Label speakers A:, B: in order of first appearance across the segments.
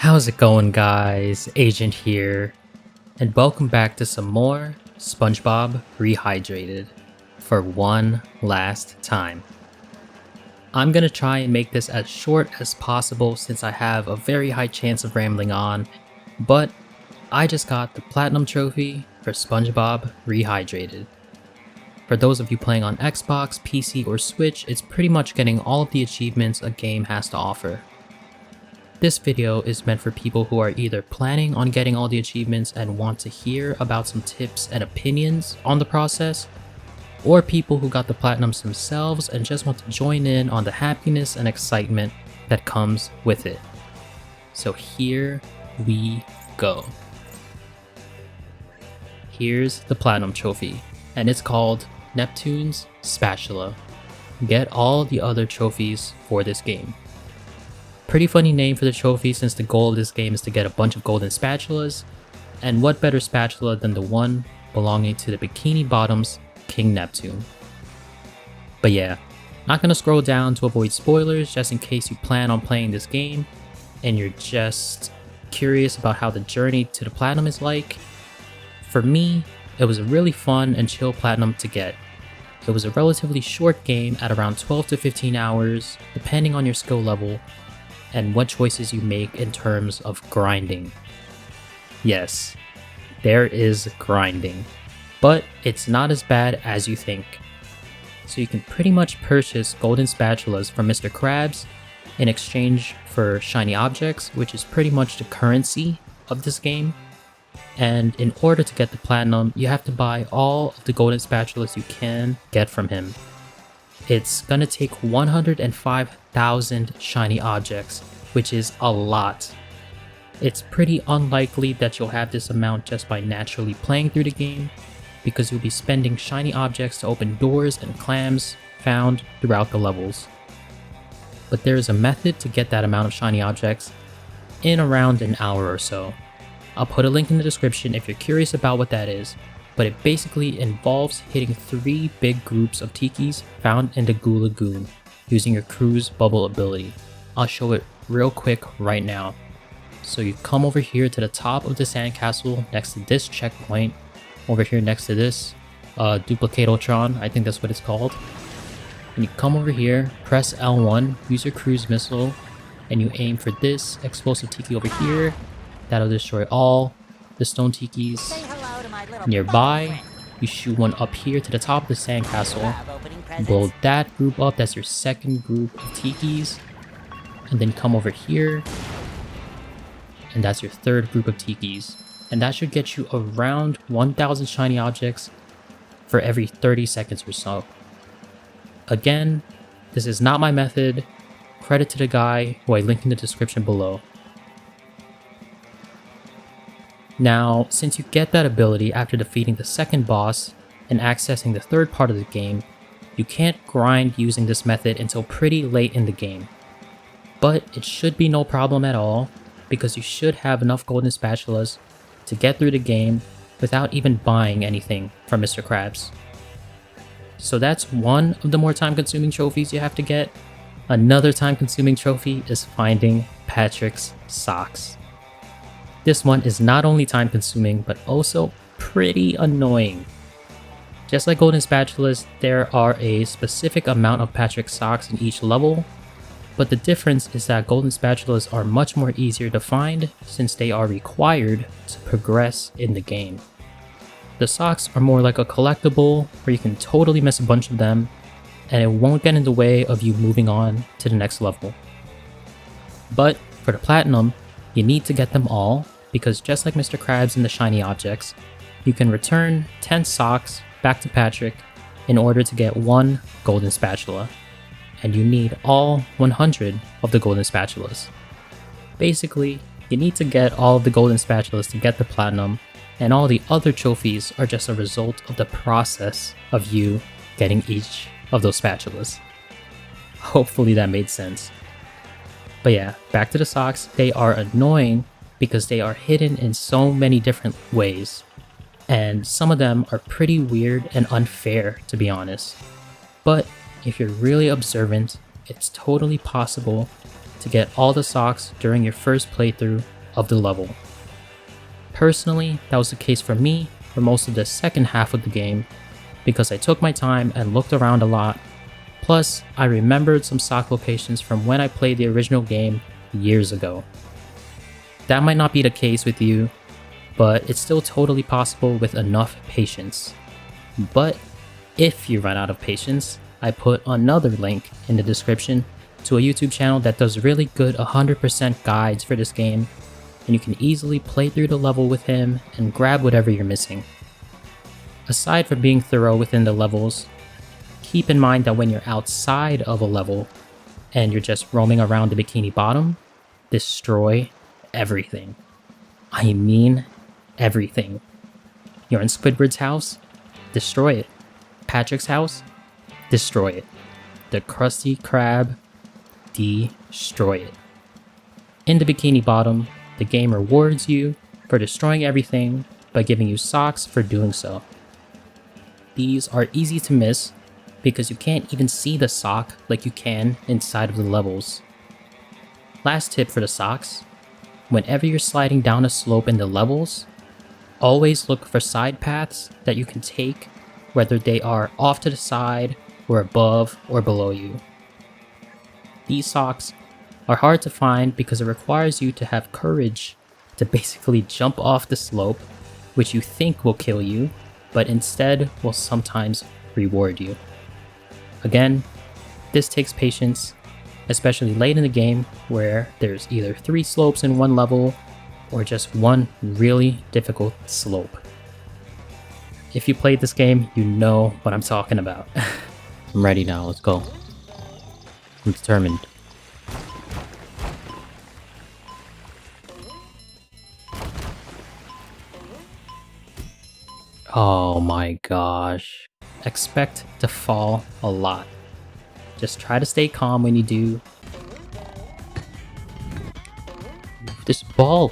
A: How's it going, guys? Agent here, and welcome back to some more SpongeBob Rehydrated for one last time. I'm gonna try and make this as short as possible since I have a very high chance of rambling on, but I just got the Platinum Trophy for SpongeBob Rehydrated. For those of you playing on Xbox, PC, or Switch, it's pretty much getting all of the achievements a game has to offer. This video is meant for people who are either planning on getting all the achievements and want to hear about some tips and opinions on the process, or people who got the platinums themselves and just want to join in on the happiness and excitement that comes with it. So here we go. Here's the Platinum Trophy, and it's called Neptune's Spatula. Get all the other trophies for this game. Pretty funny name for the trophy since the goal of this game is to get a bunch of golden spatulas, and what better spatula than the one belonging to the Bikini Bottom's King Neptune. But yeah, not gonna scroll down to avoid spoilers just in case you plan on playing this game and you're just curious about how the journey to the platinum is like. For me, it was a really fun and chill platinum to get. It was a relatively short game at around 12 to 15 hours depending on your skill level and what choices you make in terms of grinding. Yes, there is grinding, but it's not as bad as you think. So you can pretty much purchase golden spatulas from Mr. Krabs in exchange for shiny objects, which is pretty much the currency of this game. And in order to get the platinum, you have to buy all of the golden spatulas you can get from him. It's gonna take 105,000 shiny objects, which is a lot. It's pretty unlikely that you'll have this amount just by naturally playing through the game, because you'll be spending shiny objects to open doors and clams found throughout the levels. But there is a method to get that amount of shiny objects in around an hour or so. I'll put a link in the description if you're curious about what that is, but it basically involves hitting 3 big groups of tikis found in the Goo Lagoon using your crew's bubble ability. I'll show it real quick right now. So you come over here to the top of the sandcastle next to this checkpoint, over here next to this duplicate Ultron, I think that's what it's called. And you come over here, press L1, use your cruise missile, and you aim for this explosive tiki over here. That'll destroy all the stone tikis nearby. You shoot one up here to the top of the sandcastle, blow that group up, that's your second group of tikis, and then come over here, and that's your third group of tikis. And that should get you around 1,000 shiny objects for every 30 seconds or so. Again, this is not my method. Credit to the guy who I link in the description below. Now, since you get that ability after defeating the second boss and accessing the third part of the game, you can't grind using this method until pretty late in the game. But it should be no problem at all, because you should have enough golden spatulas to get through the game without even buying anything from Mr. Krabs. So that's one of the more time-consuming trophies you have to get. Another time-consuming trophy is finding Patrick's socks. This one is not only time-consuming, but also pretty annoying. Just like golden spatulas, there are a specific amount of Patrick's socks in each level, but the difference is that golden spatulas are much more easier to find since they are required to progress in the game. The socks are more like a collectible where you can totally miss a bunch of them, and it won't get in the way of you moving on to the next level. But for the platinum, you need to get them all, because just like Mr. Krabs and the shiny objects, you can return 10 socks back to Patrick in order to get 1 golden spatula, and you need all 100 of the golden spatulas. Basically, you need to get all of the golden spatulas to get the platinum, and all the other trophies are just a result of the process of you getting each of those spatulas. Hopefully that made sense. But yeah, back to the socks. They are annoying because they are hidden in so many different ways, and some of them are pretty weird and unfair, to be honest. But if you're really observant, it's totally possible to get all the socks during your first playthrough of the level. Personally, that was the case for me for most of the second half of the game because I took my time and looked around a lot. Plus, I remembered some sock locations from when I played the original game years ago. That might not be the case with you, but it's still totally possible with enough patience. But if you run out of patience, I put another link in the description to a YouTube channel that does really good 100% guides for this game, and you can easily play through the level with him and grab whatever you're missing. Aside from being thorough within the levels, keep in mind that when you're outside of a level and you're just roaming around the Bikini Bottom, destroy everything. I mean everything. You're in Squidward's house? Destroy it. Patrick's house? Destroy it. The Krusty Krab? Destroy it. In the Bikini Bottom, the game rewards you for destroying everything by giving you socks for doing so. These are easy to miss because you can't even see the sock like you can inside of the levels. Last tip for the socks: whenever you're sliding down a slope in the levels, always look for side paths that you can take, whether they are off to the side or above or below you. These socks are hard to find because it requires you to have courage to basically jump off the slope, which you think will kill you, but instead will sometimes reward you. Again, this takes patience, especially late in the game where there's either 3 slopes in one level or just one really difficult slope. If you played this game, you know what I'm talking about. I'm ready now, let's go. I'm determined. Oh my gosh. Expect to fall a lot. Just try to stay calm when you do. This ball.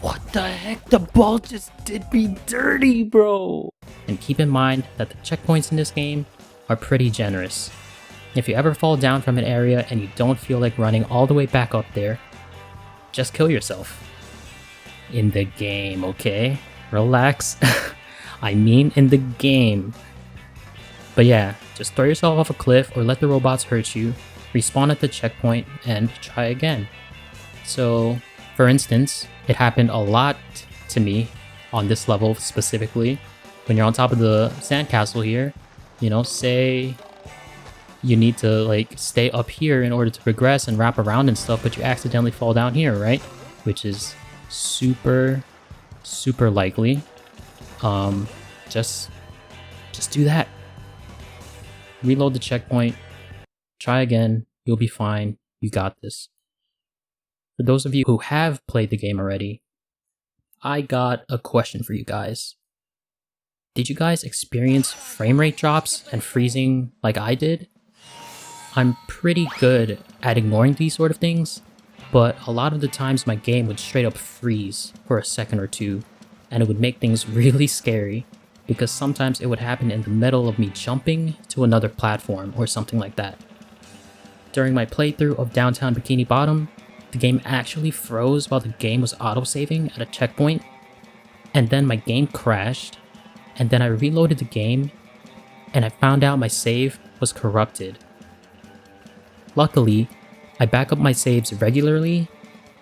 A: What the heck? The ball just did me dirty, bro. And keep in mind that the checkpoints in this game are pretty generous. If you ever fall down from an area and you don't feel like running all the way back up there, just kill yourself. In the game, okay? Relax. I mean in the game. But yeah, just throw yourself off a cliff or let the robots hurt you, respawn at the checkpoint, and try again. So, for instance, it happened a lot to me on this level specifically. When you're on top of the sandcastle here, you know, say you need to like stay up here in order to progress and wrap around and stuff, but you accidentally fall down here, right? Which is super likely. Just do that. Reload the checkpoint, try again, you'll be fine, you got this. For those of you who have played the game already, I got a question for you guys. Did you guys experience frame rate drops and freezing like I did? I'm pretty good at ignoring these sort of things, but a lot of the times my game would straight up freeze for a second or two, and it would make things really scary because sometimes it would happen in the middle of me jumping to another platform or something like that. During my playthrough of Downtown Bikini Bottom, the game actually froze while the game was autosaving at a checkpoint, and then my game crashed, and then I reloaded the game, and I found out my save was corrupted. Luckily, I back up my saves regularly,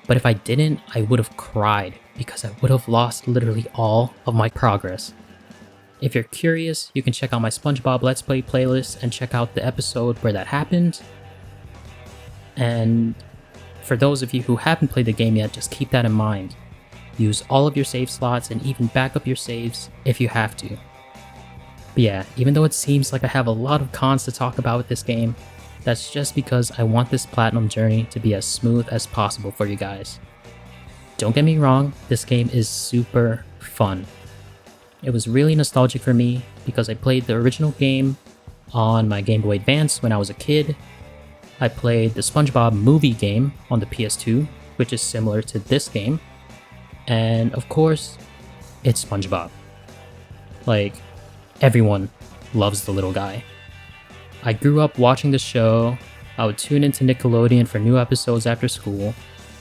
A: but if I didn't, I would have cried because I would have lost literally all of my progress. If you're curious, you can check out my SpongeBob Let's Play playlist and check out the episode where that happened. And for those of you who haven't played the game yet, just keep that in mind. Use all of your save slots and even back up your saves if you have to. But yeah, even though it seems like I have a lot of cons to talk about with this game, that's just because I want this platinum journey to be as smooth as possible for you guys. Don't get me wrong, this game is super fun. It was really nostalgic for me because I played the original game on my Game Boy Advance when I was a kid. I played the SpongeBob movie game on the PS2, which is similar to this game. And of course, it's SpongeBob. Like, everyone loves the little guy. I grew up watching the show. I would tune into Nickelodeon for new episodes after school,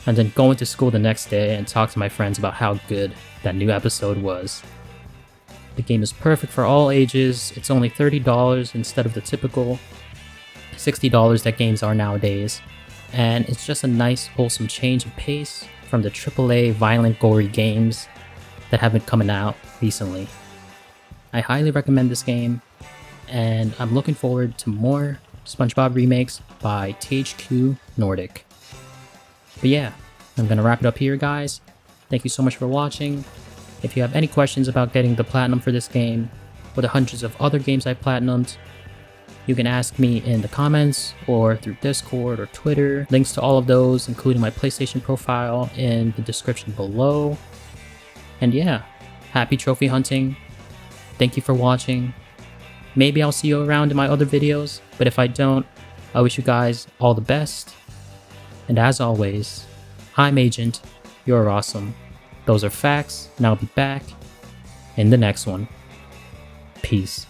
A: and then go into school the next day and talk to my friends about how good that new episode was. The game is perfect for all ages. It's only $30 instead of the typical $60 that games are nowadays, and it's just a nice wholesome change of pace from the AAA violent gory games that have been coming out recently. I highly recommend this game, and I'm looking forward to more SpongeBob remakes by THQ Nordic. But yeah, I'm gonna wrap it up here, guys. Thank you so much for watching. If you have any questions about getting the platinum for this game, or the hundreds of other games I platinumed, you can ask me in the comments, or through Discord or Twitter. Links to all of those, including my PlayStation profile, in the description below. And yeah, happy trophy hunting. Thank you for watching. Maybe I'll see you around in my other videos, but if I don't, I wish you guys all the best. And as always, I'm Agent, you're awesome. Those are facts, and I'll be back in the next one. Peace.